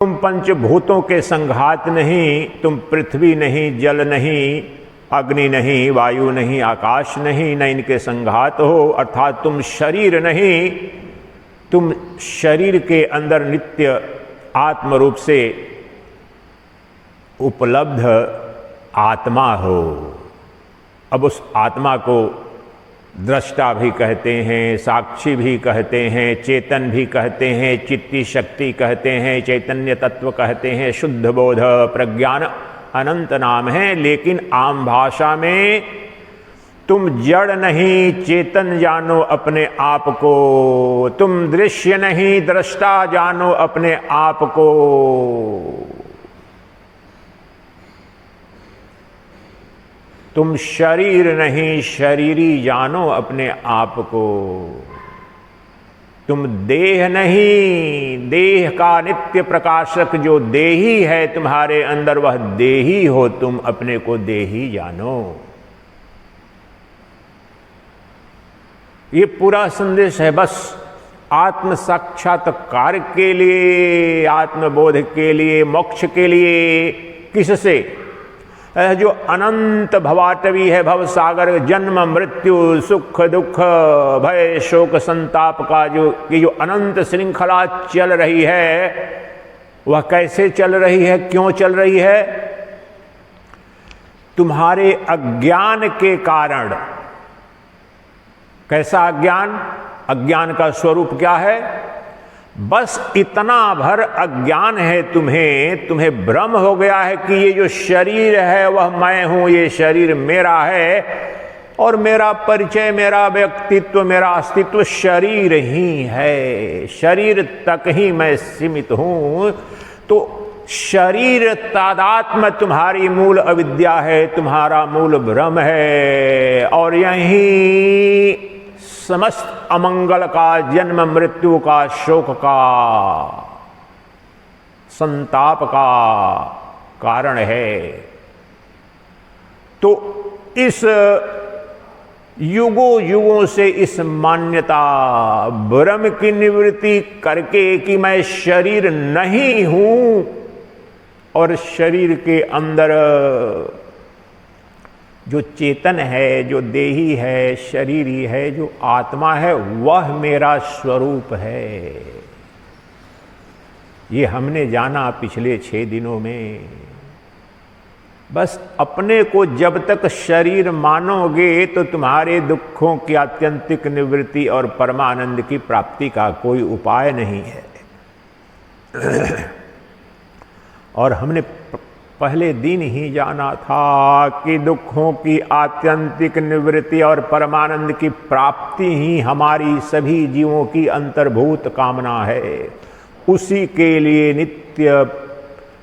तुम पंचभूतों के संघात नहीं, तुम पृथ्वी नहीं, जल नहीं, अग्नि नहीं, वायु नहीं, आकाश नहीं, न इनके संघात हो। अर्थात तुम शरीर नहीं, तुम शरीर के अंदर नित्य आत्म रूप से उपलब्ध आत्मा हो। अब उस आत्मा को दृष्टा भी कहते हैं, साक्षी भी कहते हैं, चेतन भी कहते हैं, चित्ती शक्ति कहते हैं, चैतन्य तत्व कहते हैं, शुद्ध बोध, प्रज्ञान, अनंत नाम है। लेकिन आम भाषा में तुम जड़ नहीं, चेतन जानो अपने आप को। तुम दृश्य नहीं, दृष्टा जानो अपने आप को। तुम शरीर नहीं, शरीरी जानो अपने आप को। तुम देह नहीं, देह का नित्य प्रकाशक जो देही है तुम्हारे अंदर, वह देही हो, तुम अपने को देही जानो। ये पूरा संदेश है बस आत्म साक्षात्कार के लिए, आत्मबोध के लिए, मोक्ष के लिए। किससे? जो अनंत भवाटवी है, भव सागर, जन्म मृत्यु, सुख दुख, भय शोक संताप का ये जो अनंत श्रृंखला चल रही है, वह कैसे चल रही है, क्यों चल रही है? तुम्हारे अज्ञान के कारण। कैसा अज्ञान? अज्ञान का स्वरूप क्या है? बस इतना भर अज्ञान है तुम्हें भ्रम हो गया है कि ये जो शरीर है वह मैं हूं, ये शरीर मेरा है और मेरा परिचय, मेरा व्यक्तित्व, मेरा अस्तित्व शरीर ही है, शरीर तक ही मैं सीमित हूं। तो शरीर तादात्म्य तुम्हारी मूल अविद्या है, तुम्हारा मूल भ्रम है। और यही समस्त अमंगल का, जन्म मृत्यु का, शोक का, संताप का कारण है। तो इस युगों युगों से इस मान्यता, भ्रम की निवृत्ति करके कि मैं शरीर नहीं हूं और शरीर के अंदर जो चेतन है, जो देही है, शरीरी है, जो आत्मा है, वह मेरा स्वरूप है। ये हमने जाना पिछले 6 दिनों में। बस अपने को जब तक शरीर मानोगे तो तुम्हारे दुखों की आत्यंतिक निवृत्ति और परमानंद की प्राप्ति का कोई उपाय नहीं है। और हमने पहले दिन ही जाना था कि दुखों की आत्यंतिक निवृत्ति और परमानंद की प्राप्ति ही हमारी सभी जीवों की अंतर्भूत कामना है। उसी के लिए नित्य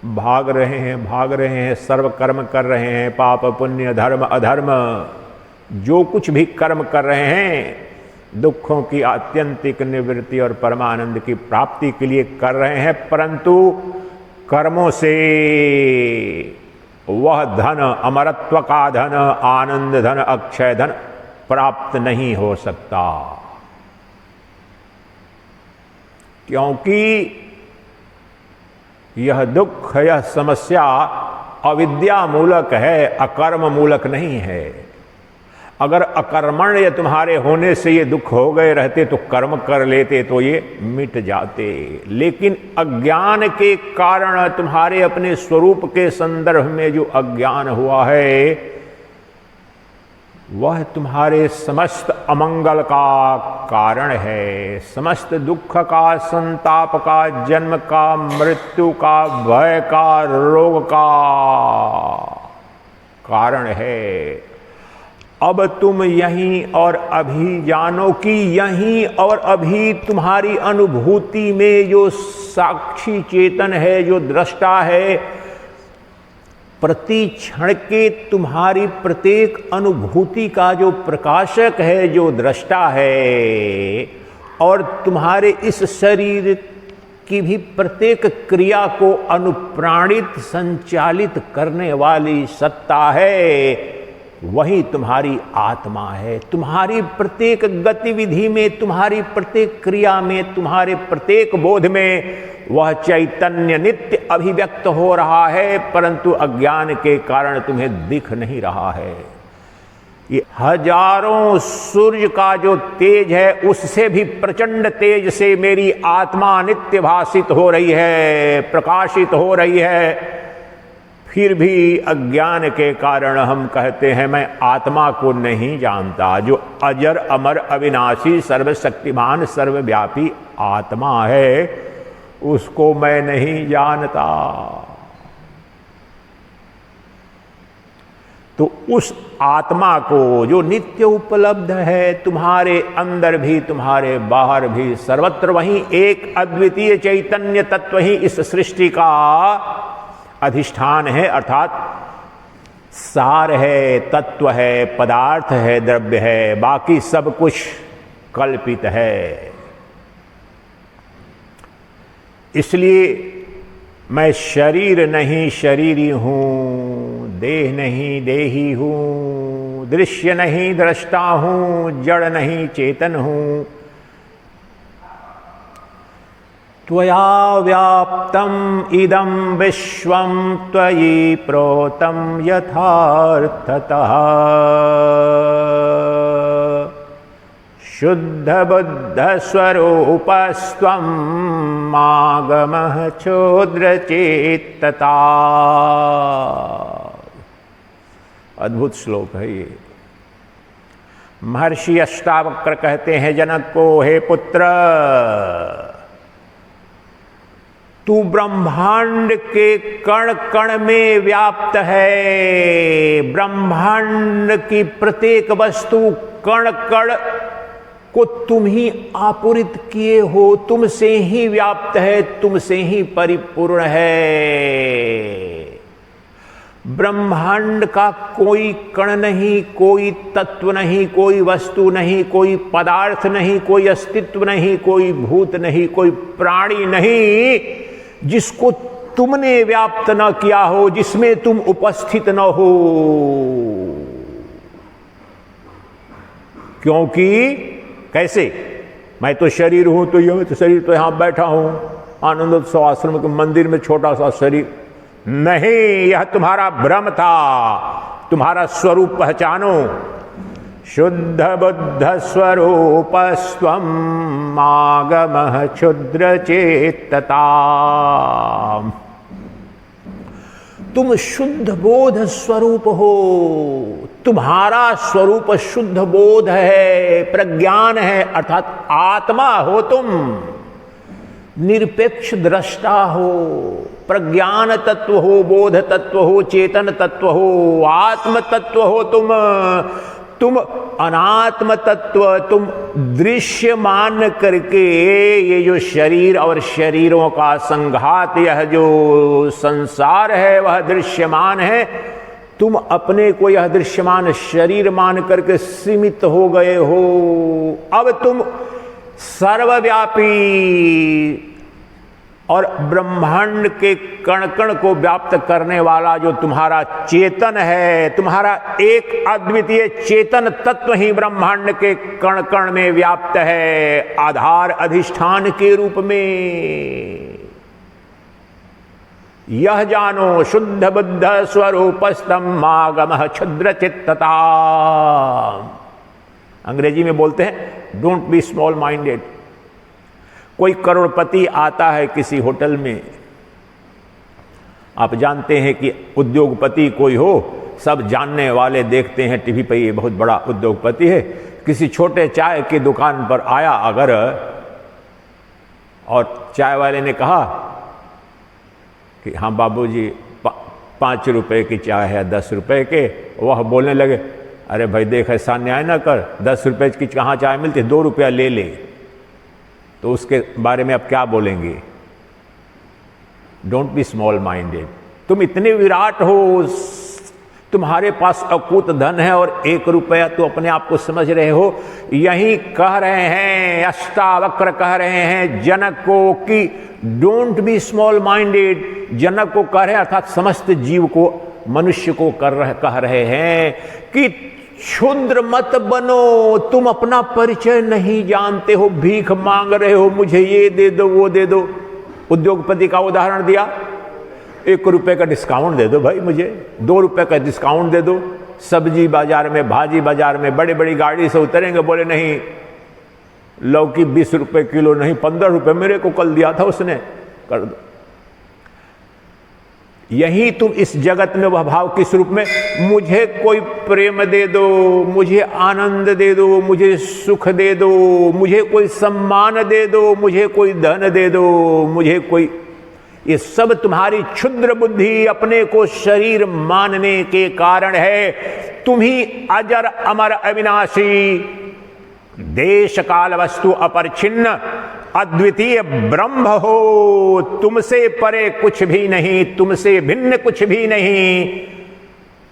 भाग रहे हैं, सर्व कर्म कर रहे हैं, पाप पुण्य, धर्म अधर्म, जो कुछ भी कर्म कर रहे हैं दुखों की आत्यंतिक निवृत्ति और परमानंद की प्राप्ति के लिए कर रहे हैं। परंतु कर्मों से वह धन, अमरत्व का धन, आनंद धन, अक्षय धन प्राप्त नहीं हो सकता, क्योंकि यह दुख, यह समस्या अविद्या मूलक है, अकर्म मूलक नहीं है। अगर अकर्मण्य तुम्हारे होने से ये दुख हो गए रहते तो कर्म कर लेते तो ये मिट जाते। लेकिन अज्ञान के कारण, तुम्हारे अपने स्वरूप के संदर्भ में जो अज्ञान हुआ है, वह तुम्हारे समस्त अमंगल का कारण है, समस्त दुख का, संताप का, जन्म का, मृत्यु का, भय का, रोग का कारण है। अब तुम यहीं और अभी जानो कि यहीं और अभी तुम्हारी अनुभूति में जो साक्षी चेतन है, जो दृष्टा है, प्रति क्षण के तुम्हारी प्रत्येक अनुभूति का जो प्रकाशक है, जो दृष्टा है, और तुम्हारे इस शरीर की भी प्रत्येक क्रिया को अनुप्राणित, संचालित करने वाली सत्ता है, वही तुम्हारी आत्मा है। तुम्हारी प्रत्येक गतिविधि में, तुम्हारी प्रत्येक क्रिया में, तुम्हारे प्रत्येक बोध में वह चैतन्य नित्य अभिव्यक्त हो रहा है, परंतु अज्ञान के कारण तुम्हें दिख नहीं रहा है। ये हजारों सूर्य का जो तेज है, उससे भी प्रचंड तेज से मेरी आत्मा नित्य भासित हो रही है, प्रकाशित हो रही है। फिर भी अज्ञान के कारण हम कहते हैं मैं आत्मा को नहीं जानता। जो अजर अमर अविनाशी सर्वशक्तिमान सर्वव्यापी आत्मा है, उसको मैं नहीं जानता। तो उस आत्मा को जो नित्य उपलब्ध है, तुम्हारे अंदर भी तुम्हारे बाहर भी सर्वत्र, वहीं एक अद्वितीय चैतन्य तत्व ही इस सृष्टि का अधिष्ठान है, अर्थात सार है, तत्व है, पदार्थ है, द्रव्य है, बाकी सब कुछ कल्पित है। इसलिए मैं शरीर नहीं शरीरी हूं, देह नहीं देही हूं, दृश्य नहीं दृष्टा हूं, जड़ नहीं चेतन हूं। त्वया व्याप्तम इदं विश्वं त्वयि प्रोतं यथार्थतः। शुद्ध बुद्ध स्वरूपस्त्वं मागमः क्षुद्रचेतता। अद्भुत श्लोक है ये। महर्षि अष्टावक्र कहते हैं जनक को, हे पुत्र, तू ब्रह्मांड के कण कण में व्याप्त है। ब्रह्मांड की प्रत्येक वस्तु कण कण को तुम ही आपूरित किए हो, तुमसे ही व्याप्त है, तुमसे ही परिपूर्ण है। ब्रह्मांड का कोई कण नहीं, कोई तत्व नहीं, कोई वस्तु नहीं, कोई पदार्थ नहीं, कोई अस्तित्व नहीं, कोई भूत नहीं, कोई प्राणी नहीं जिसको तुमने व्याप्त न किया हो, जिसमें तुम उपस्थित न हो। क्योंकि कैसे? मैं तो शरीर हूं, तो यह शरीर तो यहां बैठा हूं आनंदोत्सव आश्रम के मंदिर में, छोटा सा शरीर नहीं, यह तुम्हारा भ्रम था। तुम्हारा स्वरूप पहचानो। शुद्ध बुद्ध स्वरूपस्त्वं मागमः क्षुद्रचेतता। तुम शुद्ध बोध स्वरूप हो। तुम्हारा स्वरूप शुद्ध बोध है, प्रज्ञान है, अर्थात आत्मा हो तुम। निरपेक्ष दृष्टा हो, प्रज्ञान तत्व हो, बोध तत्व हो, चेतन तत्व हो, आत्म तत्व हो तुम अनात्म तत्व। तुम दृश्य मान करके ये जो शरीर और शरीरों का संघात, यह जो संसार है वह दृश्यमान है। तुम अपने को यह दृश्यमान शरीर मान करके सीमित हो गए हो। अब तुम सर्वव्यापी और ब्रह्मांड के कण कण को व्याप्त करने वाला जो तुम्हारा चेतन है, तुम्हारा एक अद्वितीय चेतन तत्व ही ब्रह्मांड के कण कण में व्याप्त है, आधार अधिष्ठान के रूप में। यह जानो, शुद्ध बुद्ध स्वरूपस्तम मागमः क्षुद्रचित्तता। अंग्रेजी में बोलते हैं डोंट बी स्मॉल माइंडेड। कोई करोड़पति आता है किसी होटल में, आप जानते हैं कि उद्योगपति कोई हो, सब जानने वाले देखते हैं टीवी पे ये बहुत बड़ा उद्योगपति है। किसी छोटे चाय की दुकान पर आया अगर, और चाय वाले ने कहा कि हाँ बाबूजी 5 रुपए की चाय है, 10 रुपए के, वह बोलने लगे अरे भाई देख ऐसा अन्याय ना कर, 10 रुपए की कहाँ चाय मिलती है, 2 रुपया ले ले। तो उसके बारे में आप क्या बोलेंगे? Don't be small minded. तुम इतने विराट हो, तुम्हारे पास अकूत धन है और 1 रुपया तो अपने आप को समझ रहे हो। यही कह रहे हैं अष्टावक्र, कह रहे हैं जनक को कि डोंट बी स्मॉल माइंडेड। जनक को कह रहे हैं, अर्थात समस्त जीव को, मनुष्य को कह रहे हैं कि क्षुद्र मत बनो। तुम अपना परिचय नहीं जानते हो, भीख मांग रहे हो, मुझे ये दे दो वो दे दो। उद्योगपति का उदाहरण दिया, 1 रुपए का डिस्काउंट दे दो भाई, मुझे 2 रुपए का डिस्काउंट दे दो। सब्जी बाजार में, भाजी बाजार में बड़ी बड़ी गाड़ी से उतरेंगे, बोले नहीं लौकी 20 रुपए किलो नहीं 15 रुपए, मेरे को कल दिया था उसने, कर दो। यही तुम इस जगत में वह भाव किस रूप में, मुझे कोई प्रेम दे दो, मुझे आनंद दे दो, मुझे सुख दे दो, मुझे कोई सम्मान दे दो, मुझे कोई धन दे दो, मुझे कोई, ये सब तुम्हारी क्षुद्र बुद्धि अपने को शरीर मानने के कारण है। तुम ही अजर अमर अविनाशी, देश काल वस्तु अपरिच्छिन्न अद्वितीय ब्रह्म हो। तुमसे परे कुछ भी नहीं, तुमसे भिन्न कुछ भी नहीं,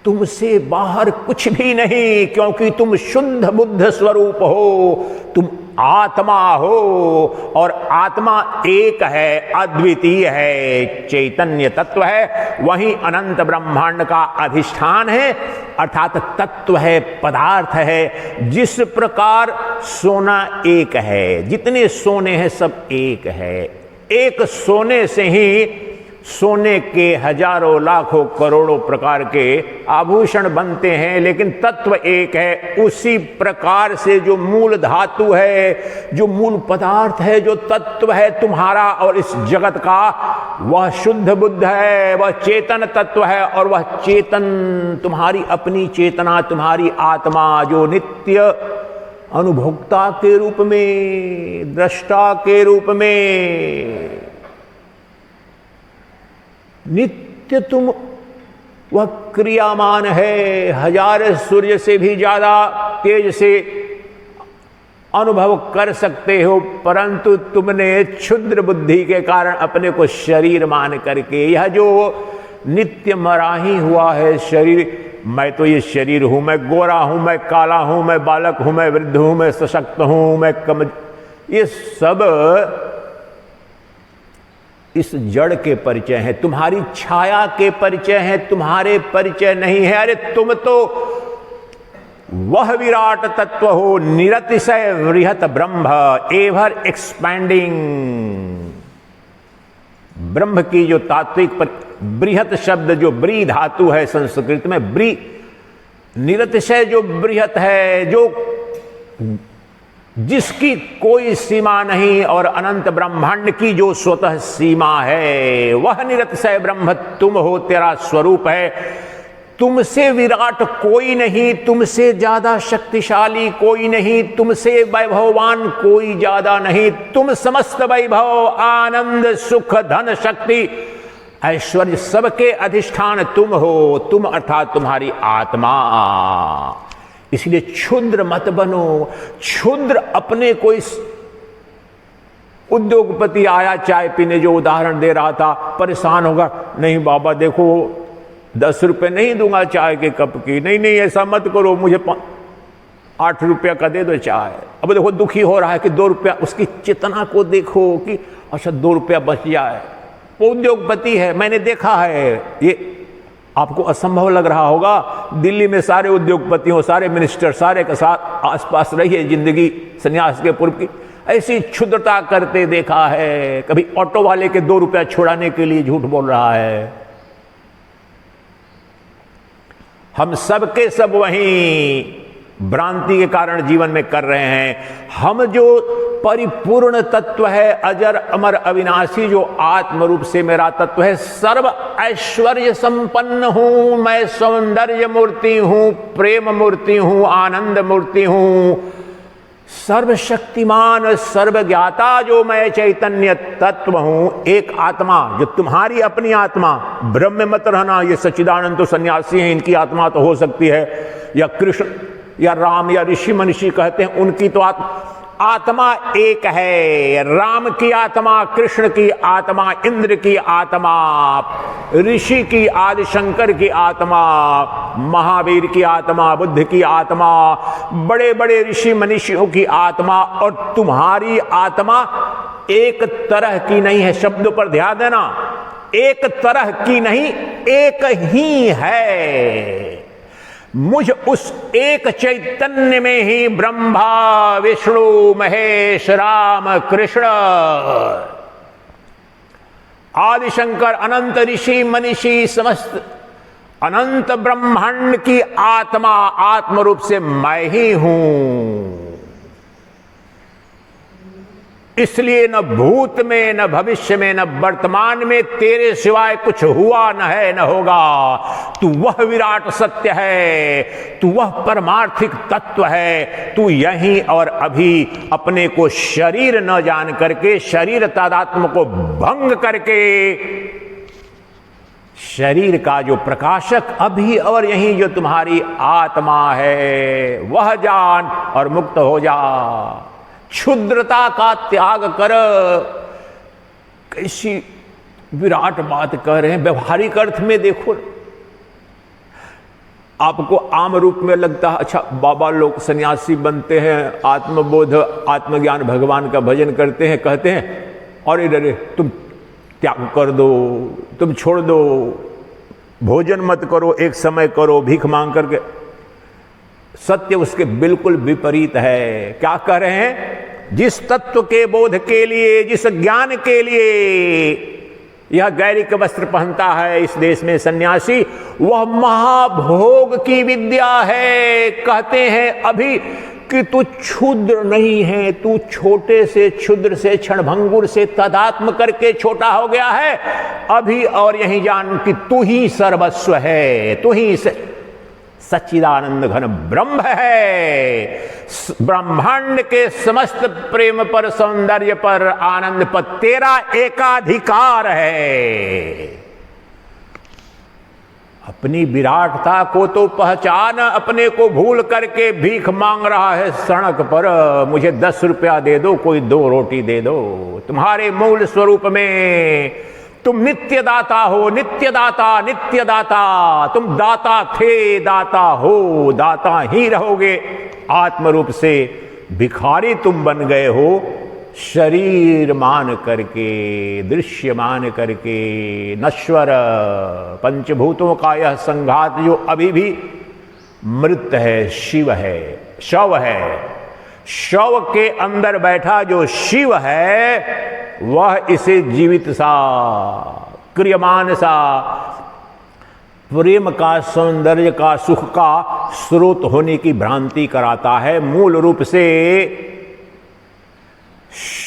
तुमसे बाहर कुछ भी नहीं, क्योंकि तुम शुद्ध बुद्ध स्वरूप हो, तुम आत्मा हो, और आत्मा एक है, अद्वितीय है, चैतन्य तत्व है, वही अनंत ब्रह्मांड का अधिष्ठान है, अर्थात तत्व है, पदार्थ है। जिस प्रकार सोना एक है, जितने सोने हैं सब एक है, एक सोने से ही सोने के हजारों लाखों करोड़ों प्रकार के आभूषण बनते हैं, लेकिन तत्व एक है। उसी प्रकार से जो मूल धातु है, जो मूल पदार्थ है, जो तत्व है तुम्हारा और इस जगत का, वह शुद्ध बुद्ध है, वह चेतन तत्व है, और वह चेतन तुम्हारी अपनी चेतना, तुम्हारी आत्मा, जो नित्य अनुभोक्ता के रूप में, दृष्टा के रूप में नित्य तुम, वह क्रियामान है, 1000 सूर्य से भी ज्यादा तेज से अनुभव कर सकते हो, परंतु तुमने क्षुद्र बुद्धि के कारण अपने को शरीर मान करके, यह जो नित्य मरा ही हुआ है शरीर, मैं तो ये शरीर हूं, मैं गोरा हूं, मैं काला हूं, मैं बालक हूं, मैं वृद्ध हूं, मैं सशक्त हूं, मैं कम, ये सब इस जड़ के परिचय है, तुम्हारी छाया के परिचय है, तुम्हारे परिचय नहीं है। अरे तुम तो वह विराट तत्व हो, निरतिशय वृहत ब्रह्म, एवर एक्सपैंडिंग ब्रह्म की जो तात्विक बृहत शब्द, जो ब्री धातु है संस्कृत में, ब्री निरतिशय जो बृहत है, जो जिसकी कोई सीमा नहीं, और अनंत ब्रह्मांड की जो स्वतः सीमा है, वह निरतिशय ब्रह्म तुम हो, तेरा स्वरूप है। तुमसे विराट कोई नहीं, तुमसे ज्यादा शक्तिशाली कोई नहीं, तुमसे वैभववान कोई ज्यादा नहीं, तुम समस्त वैभव, आनंद, सुख, धन, शक्ति, ऐश्वर्य सबके अधिष्ठान तुम हो, तुम अर्थात तुम्हारी आत्मा। इसलिए क्षुद्र मत बनो। क्षुद्र अपने को, इस उद्योगपति आया चाय पीने, जो उदाहरण दे रहा था, परेशान होगा, नहीं बाबा देखो 10 रुपए नहीं दूंगा चाय के कप की, नहीं नहीं ऐसा मत करो, मुझे 8 रुपया का दे दो चाय। अब देखो दुखी हो रहा है कि 2 रुपया, उसकी चेतना को देखो कि अच्छा 2 रुपया बच जाए। वो उद्योगपति है, मैंने देखा है, ये आपको असंभव लग रहा होगा। दिल्ली में सारे उद्योगपतियों, सारे मिनिस्टर, सारे के साथ आसपास रही है जिंदगी संन्यास के पूर्व की, ऐसी क्षुद्रता करते देखा है। कभी ऑटो वाले के 2 रुपया छुड़ाने के लिए झूठ बोल रहा है। हम सब के सब वहीं भ्रांति के कारण जीवन में कर रहे हैं। हम जो परिपूर्ण तत्व है, अजर अमर अविनाशी, जो आत्म रूप से मेरा तत्व है, सर्व ऐश्वर्य संपन्न हूं मैं, सौंदर्य मूर्ति हूं, प्रेम मूर्ति हूं, आनंद मूर्ति हूं, सर्वशक्तिमान, सर्वज्ञाता जो मैं चैतन्य तत्व हूं। एक आत्मा जो तुम्हारी अपनी आत्मा, ब्रह्म में मत रहना, ये सच्चिदानंद तो सन्यासी हैं, इनकी आत्मा तो हो सकती है, या कृष्ण या राम या ऋषि मनीषी कहते हैं, उनकी तो आत्मा एक है। राम की आत्मा, कृष्ण की आत्मा, इंद्र की आत्मा, ऋषि की, आदि शंकर की आत्मा, महावीर की आत्मा, बुद्ध की आत्मा, बड़े बड़े ऋषि मनीषियों की आत्मा, और तुम्हारी आत्मा एक तरह की नहीं है। शब्दों पर ध्यान देना, एक तरह की नहीं, एक ही है। मुझ उस एक चैतन्य में ही ब्रह्मा, विष्णु, महेश, राम, कृष्ण, आदिशंकर अनंत ऋषि मनीषी समस्त अनंत ब्रह्मांड की आत्मा आत्म रूप से मैं ही हूं। इसलिए न भूत में, न भविष्य में, न वर्तमान में तेरे सिवाय कुछ हुआ न है न होगा। तू वह विराट सत्य है, तू वह परमार्थिक तत्व है। तू यहीं और अभी अपने को शरीर न जान करके, शरीर तादात्म्य को भंग करके, शरीर का जो प्रकाशक अभी और यहीं जो तुम्हारी आत्मा है वह जान और मुक्त हो जा। क्षुद्रता का त्याग कर। कैसी विराट बात कह रहे हैं। व्यवहारिक अर्थ में देखो, आपको आम रूप में लगता है अच्छा बाबा लोग सन्यासी बनते हैं, आत्मबोध आत्मज्ञान भगवान का भजन करते हैं, कहते हैं और इधर तुम त्याग कर दो, तुम छोड़ दो, भोजन मत करो, एक समय करो भीख मांग करके। सत्य उसके बिल्कुल विपरीत है। क्या कह रहे हैं? जिस तत्व के बोध के लिए, जिस ज्ञान के लिए यह गैरिक वस्त्र पहनता है इस देश में सन्यासी, वह महाभोग की विद्या है। कहते हैं अभी कि तू क्षुद्र नहीं है, तू छोटे से क्षुद्र से क्षणभंगुर से तदात्म करके छोटा हो गया है। अभी और यही जान कि तू ही सर्वस्व है, तू ही सच्चिदानंद घन ब्रह्म है। ब्रह्मांड के समस्त प्रेम पर, सौंदर्य पर, आनंद पर तेरा एकाधिकार है। अपनी विराटता को तो पहचान। अपने को भूल करके भीख मांग रहा है सड़क पर, मुझे 10 रुपया दे दो, कोई 2 रोटी दे दो। तुम्हारे मूल स्वरूप में तुम नित्य दाता हो, नित्य दाता, नित्य दाता। तुम दाता थे, दाता हो, दाता ही रहोगे। आत्म रूप से भिखारी तुम बन गए हो, शरीर मान करके, दृश्य मान करके। नश्वर पंचभूतों का यह संघात जो अभी भी मृत है, शिव है, शव है। शव के अंदर बैठा जो शिव है वह इसे जीवित सा, क्रियमान सा, प्रेम का, सौंदर्य का, सुख का स्रोत होने की भ्रांति कराता है। मूल रूप से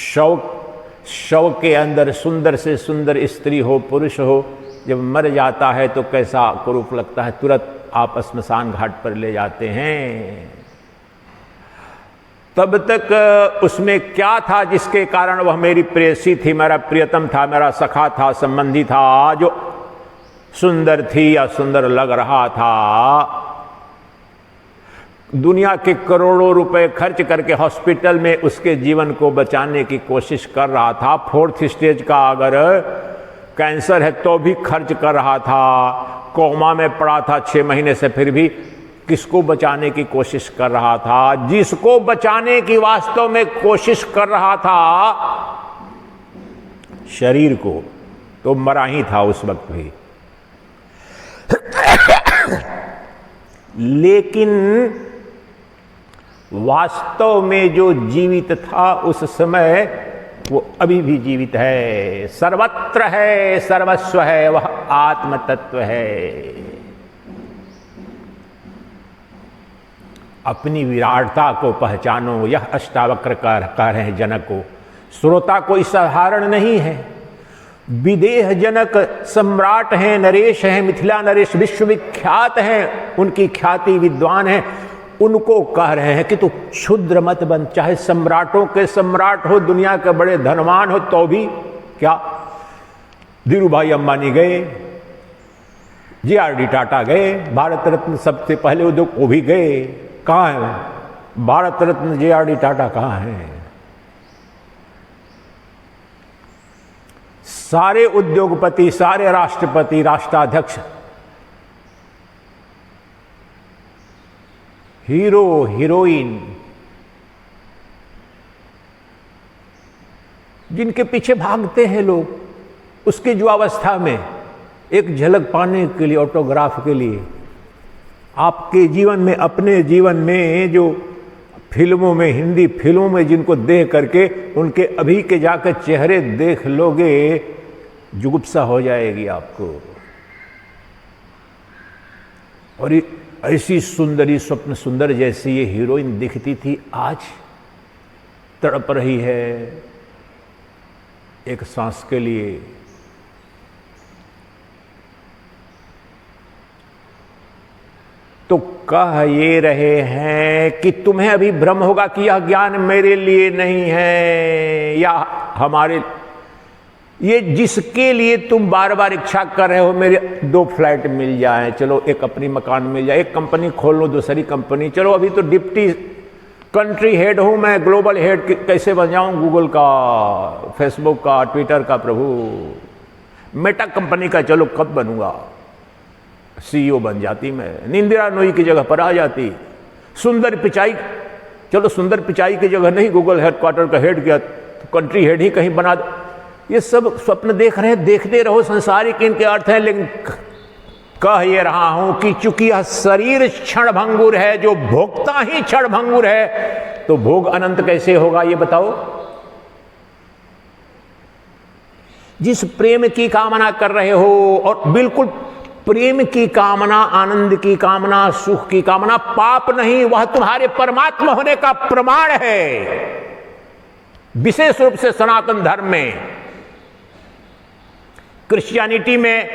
शव के अंदर सुंदर से सुंदर स्त्री हो, पुरुष हो, जब मर जाता है तो कैसा कुरूप लगता है। तुरंत आप स्मशान घाट पर ले जाते हैं। तब तक उसमें क्या था जिसके कारण वह मेरी प्रेयसी थी, मेरा प्रियतम था, मेरा सखा था, संबंधी था, जो सुंदर थी या सुंदर लग रहा था। दुनिया के करोड़ों रुपए खर्च करके हॉस्पिटल में उसके जीवन को बचाने की कोशिश कर रहा था। 4th स्टेज का अगर कैंसर है तो भी खर्च कर रहा था। कोमा में पड़ा था 6 महीने से, फिर भी किसको बचाने की कोशिश कर रहा था? जिसको बचाने की वास्तव में कोशिश कर रहा था, शरीर को, तो मरा ही था उस वक्त भी। लेकिन वास्तव में जो जीवित था उस समय, वो अभी भी जीवित है, सर्वत्र है, सर्वस्व है, वह आत्म तत्व है। अपनी विराटता को पहचानो। यह अष्टावक्र कह रहे हैं जनक को। श्रोता कोई साधारण नहीं है। विदेह जनक सम्राट हैं, नरेश हैं, मिथिला नरेश विश्वविख्यात हैं, उनकी ख्याति विद्वान है। उनको कह रहे हैं कि तू क्षुद्र मत बन। चाहे सम्राटों के सम्राट हो, दुनिया के बड़े धनवान हो, तो भी क्या, धीरू भाई अंबानी गए, JRD टाटा गए, भारत रत्न सबसे पहले उद्योग वो भी गए। कहाँ है भारत रत्न JRD टाटा? कहाँ है? सारे उद्योगपति, सारे राष्ट्रपति, राष्ट्राध्यक्ष, हीरो, हीरोइन, जिनके पीछे भागते हैं लोग, उसकी जो अवस्था में एक झलक पाने के लिए, ऑटोग्राफ के लिए, आपके जीवन में, अपने जीवन में जो फिल्मों में, हिंदी फिल्मों में जिनको देख करके उनके अभी के जाकर चेहरे देख लोगे जुगुप्सा हो जाएगी आपको। और ये ऐसी सुंदरी, स्वप्न सुंदर जैसी ये हीरोइन दिखती थी, आज तड़प रही है एक सांस के लिए। तो कह ये रहे हैं कि तुम्हें अभी भ्रम होगा कि यह ज्ञान मेरे लिए नहीं है या हमारे, ये जिसके लिए तुम बार बार इच्छा कर रहे हो, मेरे 2 फ्लैट मिल जाए, चलो एक अपनी मकान मिल जाए, एक कंपनी खोल लो, दूसरी कंपनी, चलो अभी तो डिप्टी कंट्री हेड हूं मैं, ग्लोबल हेड कैसे बन जाऊं, गूगल का, फेसबुक का, ट्विटर का, प्रभु मेटा कंपनी का, चलो कब बनूंगा, CEO बन जाती मैं, इंदिरा नोई की जगह पर आ जाती, सुंदर पिचाई, चलो सुंदर पिचाई की जगह नहीं, गूगल हेडक्वार्टर का हेड किया तो कंट्री हेड ही कहीं बना दो। ये सब स्वप्न देख रहे हैं, देखते रहो, संसारिक इनके अर्थ है। लेकिन कह ये रहा हूं कि चूंकि यह शरीर क्षण भंगुर है, जो भोगता ही क्षण भंगुर है, तो भोग अनंत कैसे होगा ये बताओ। जिस प्रेम की कामना कर रहे हो, और बिल्कुल प्रेम की कामना, आनंद की कामना, सुख की कामना पाप नहीं, वह तुम्हारे परमात्मा होने का प्रमाण है। विशेष रूप से सनातन धर्म में, क्रिश्चियनिटी में,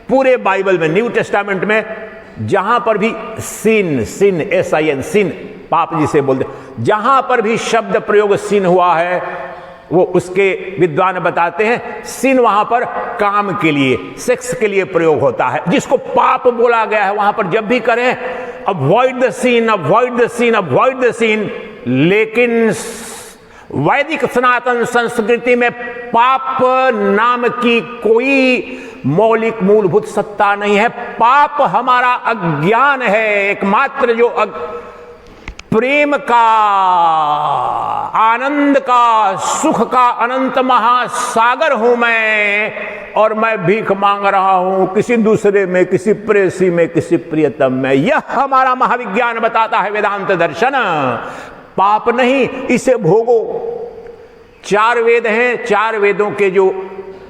पूरे बाइबल में, न्यू टेस्टामेंट में, जहां पर भी सिन, सिन, SIN, सिन, पाप जिसे बोलते, जहां पर भी शब्द प्रयोग सिन हुआ है, वो उसके विद्वान बताते हैं सिन वहां पर काम के लिए, सेक्स के लिए प्रयोग होता है। जिसको पाप बोला गया है वहां पर जब भी करें, avoid the scene, avoid the scene, avoid the scene. लेकिन वैदिक सनातन संस्कृति में पाप नाम की कोई मौलिक मूलभूत सत्ता नहीं है। पाप हमारा अज्ञान है। एकमात्र जो प्रेम का, आनंद का, सुख का अनंत महासागर हूं मैं, और मैं भीख मांग रहा हूं किसी दूसरे में, किसी प्रेसी में, किसी प्रियतम में। यह हमारा महाविज्ञान बताता है, वेदांत दर्शन। पाप नहीं, इसे भोगो। 4 वेद हैं, 4 वेदों के जो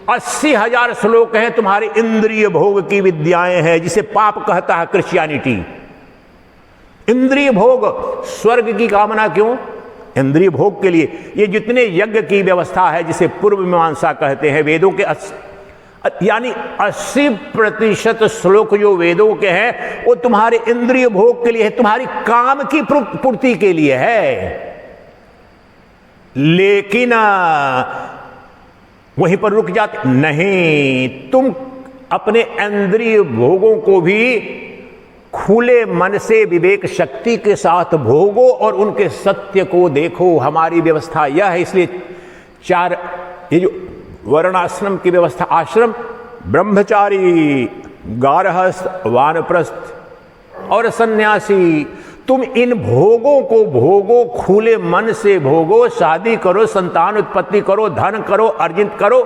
80,000 श्लोक हैं तुम्हारे इंद्रिय भोग की विद्याएं हैं, जिसे पाप कहता है क्रिश्चियनिटी। इंद्रिय भोग, स्वर्ग की कामना क्यों? इंद्रिय भोग के लिए। ये जितने यज्ञ की व्यवस्था है, जिसे पूर्व मीमांसा कहते हैं, वेदों के यानी 80% श्लोक जो वेदों के हैं वो तुम्हारे इंद्रिय भोग के लिए है, तुम्हारी काम की पूर्ति के लिए है। लेकिन वहीं पर रुक जाते नहीं, तुम अपने इंद्रिय भोगों को भी खुले मन से विवेक शक्ति के साथ भोगो और उनके सत्य को देखो। हमारी व्यवस्था यह है। इसलिए 4 ये जो वर्णाश्रम की व्यवस्था, आश्रम, ब्रह्मचारी, गारहस्थ, वानप्रस्थ और सन्यासी, तुम इन भोगों को भोगो, खुले मन से भोगो। शादी करो, संतान उत्पत्ति करो, धन करो, अर्जित करो।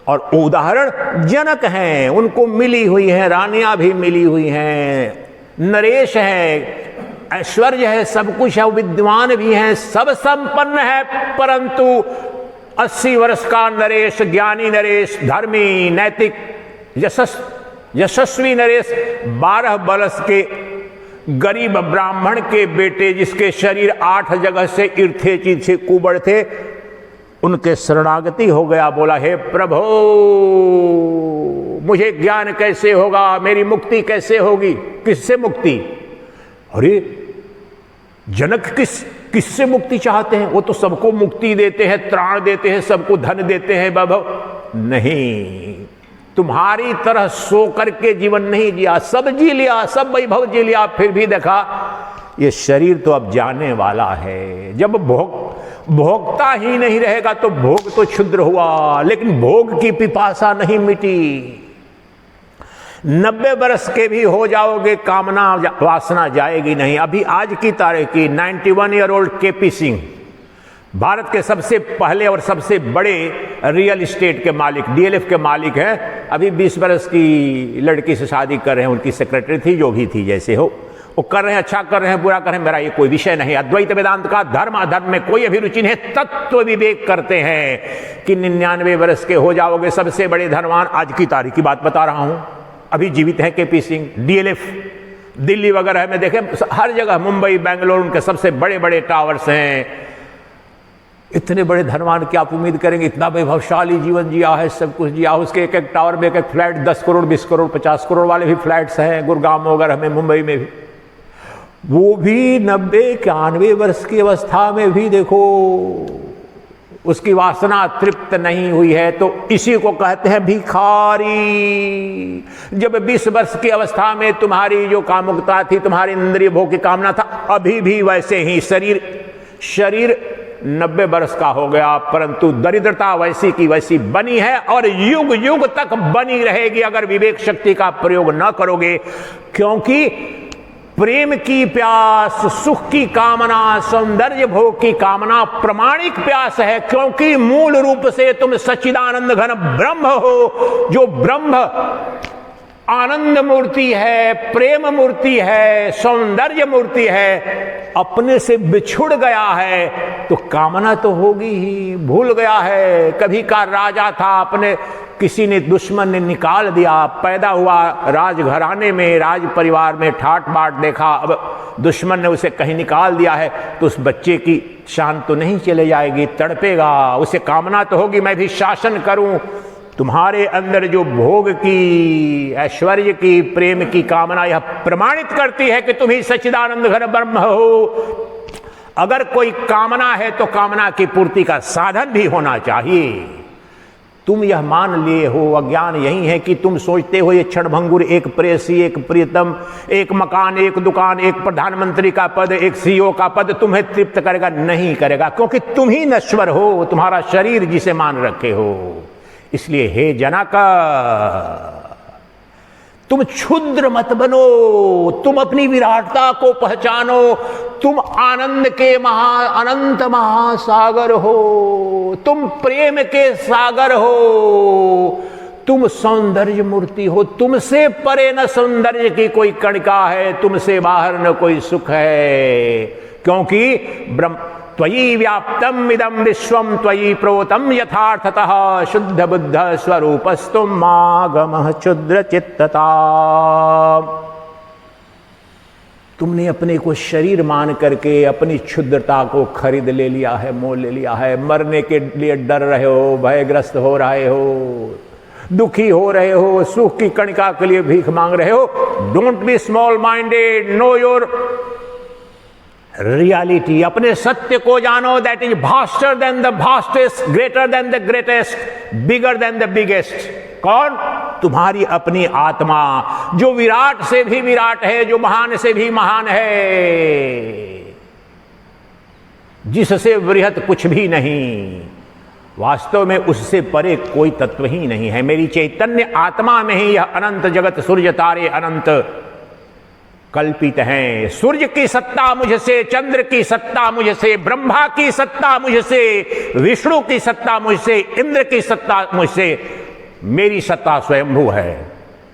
और उदाहरण जनक हैं, उनको मिली हुई है, रानियां भी मिली हुई हैं, नरेश है, ऐश्वर्य है, सब कुछ है, विद्वान भी हैं, सब संपन्न है। परंतु 80 वर्ष का नरेश, ज्ञानी नरेश, धर्मी, नैतिक, यशस्वी नरेश, 12 बरस के गरीब ब्राह्मण के बेटे, जिसके शरीर 8 जगह से इर्थे चीथे कुबड़ थे, उनके शरणागति हो गया। बोला, हे प्रभु, मुझे ज्ञान कैसे होगा, मेरी मुक्ति कैसे होगी? किससे मुक्ति? अरे जनक किससे मुक्ति चाहते हैं? वो तो सबको मुक्ति देते हैं, त्राण देते हैं, सबको धन देते हैं, वैभव नहीं। तुम्हारी तरह सो करके जीवन नहीं जिया, सब जी लिया, सब वैभव जी लिया, फिर भी देखा ये शरीर तो अब जाने वाला है। जब भोगता ही नहीं रहेगा तो भोग तो क्षुद्र हुआ, लेकिन भोग की पिपासा नहीं मिटी। 90 बरस के भी हो जाओगे, कामना वासना जाएगी नहीं। अभी आज की तारीख की 91 year old KP Singh, Bharat के सबसे पहले और सबसे बड़े रियल एस्टेट के मालिक, DLF के मालिक हैं। अभी 20 बरस की लड़की से शादी कर रहे हैं, उनकी सेक्रेटरी थी, जो भी थी, जैसे हो। वो कर रहे हैं, अच्छा कर रहे हैं, बुरा कर रहे हैं, मेरा ये कोई विषय नहीं। अद्वैत वेदांत का धर्म अधर्म में कोई अभिरुचि नहीं है। तत्व विवेक करते हैं कि 99 वर्ष के हो जाओगे। सबसे बड़े धनवान, आज की तारीख की बात बता रहा हूं, अभी जीवित है केपी सिंह, डीएलएफ, दिल्ली वगैरह में देखें, हर जगह, मुंबई, बेंगलोर, उनके सबसे बड़े बड़े टावर्स हैं। इतने बड़े धनवान की आप उम्मीद करेंगे, इतना वैभवशाली जीवन जिया है, सब कुछ जिया, उसके एक एक टावर में एक एक फ्लैट, 10 करोड़, 20 करोड़, 50 करोड़ वाले भी फ्लैट्स हैं गुड़गांव वगैरह में, मुंबई में भी। वो भी 90-91 वर्ष की अवस्था में भी देखो उसकी वासना तृप्त नहीं हुई है, तो इसी को कहते हैं भिखारी। जब 20 वर्ष की अवस्था में तुम्हारी जो कामुकता थी, तुम्हारी इंद्रिय भोग की कामना था, अभी भी वैसे ही शरीर 90 वर्ष का हो गया, परंतु दरिद्रता वैसी की वैसी बनी है और युग युग तक बनी रहेगी अगर विवेक शक्ति का प्रयोग न करोगे। क्योंकि प्रेम की प्यास, सुख की कामना, सौंदर्य भोग की कामना प्रमाणिक प्यास है, क्योंकि मूल रूप से तुम सच्चिदानंद घन ब्रह्म हो। जो ब्रह्म आनंद मूर्ति है, प्रेम मूर्ति है, सौंदर्य मूर्ति है, अपने से बिछुड़ गया है तो कामना तो होगी ही। भूल गया है, कभी का राजा था, अपने किसी ने, दुश्मन ने निकाल दिया, पैदा हुआ राजघराने में, राज परिवार में, ठाट बाट देखा, अब दुश्मन ने उसे कहीं निकाल दिया है, तो उस बच्चे की शान तो नहीं चले जाएगी, तड़पेगा, उसे कामना तो होगी मैं भी शासन करूं। तुम्हारे अंदर जो भोग की, ऐश्वर्य की, प्रेम की कामना यह प्रमाणित करती है कि तुम ही सच्चिदानंद घन ब्रह्म हो। अगर कोई कामना है तो कामना की पूर्ति का साधन भी होना चाहिए। तुम यह मान लिए हो, अज्ञान यही है कि तुम सोचते हो ये क्षणभंगुर, एक प्रेयसी, एक प्रियतम, एक मकान, एक दुकान, एक प्रधानमंत्री का पद, एक सीईओ का पद तुम्हें तृप्त करेगा, नहीं करेगा, क्योंकि तुम ही नश्वर हो, तुम्हारा शरीर जिसे मान रखे हो। इसलिए हे जनक, तुम क्षुद्र मत बनो, तुम अपनी विराटता को पहचानो। तुम आनंद के अनंत महासागर हो, तुम प्रेम के सागर हो, तुम सौंदर्य मूर्ति हो। तुमसे परे न सौंदर्य की कोई कणिका है, तुमसे बाहर न कोई सुख है, क्योंकि ब्रह्म त्वयि व्याप्तम इदम विश्वम त्वयि प्रोतम यथार्थतः शुद्ध बुद्ध स्वरूपस्तुम मागमः क्षुद्र चित्तता। तुमने अपने को शरीर मान करके अपनी क्षुद्रता को खरीद ले लिया है, मोल ले लिया है। मरने के लिए डर रहे हो, भयग्रस्त हो रहे हो, दुखी हो रहे हो, सुख की कणिका के लिए भीख मांग रहे हो। Don't be small minded, know your reality. अपने सत्य को जानो, that is vaster than the vastest, greater than the greatest, bigger than the biggest. कौन? तुम्हारी अपनी आत्मा, जो विराट से भी विराट है, जो महान से भी महान है, जिससे वृहत कुछ भी नहीं। वास्तव में उससे परे कोई तत्व ही नहीं है। मेरी चैतन्य आत्मा में ही यह अनंत जगत, सूर्य तारे अनंत कल्पित हैं। सूर्य की सत्ता मुझसे, चंद्र की सत्ता मुझसे, ब्रह्मा की सत्ता मुझसे, विष्णु की सत्ता मुझसे, इंद्र की सत्ता मुझसे, मेरी सत्ता स्वयंभू है।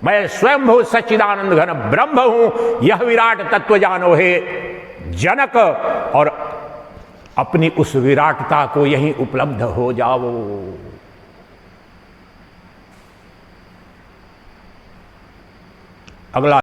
मैं स्वयंभू सच्चिदानंद घन ब्रह्म हूं। यह विराट तत्व जानो हे जनक, और अपनी उस विराटता को यहीं उपलब्ध हो जाओ। अगला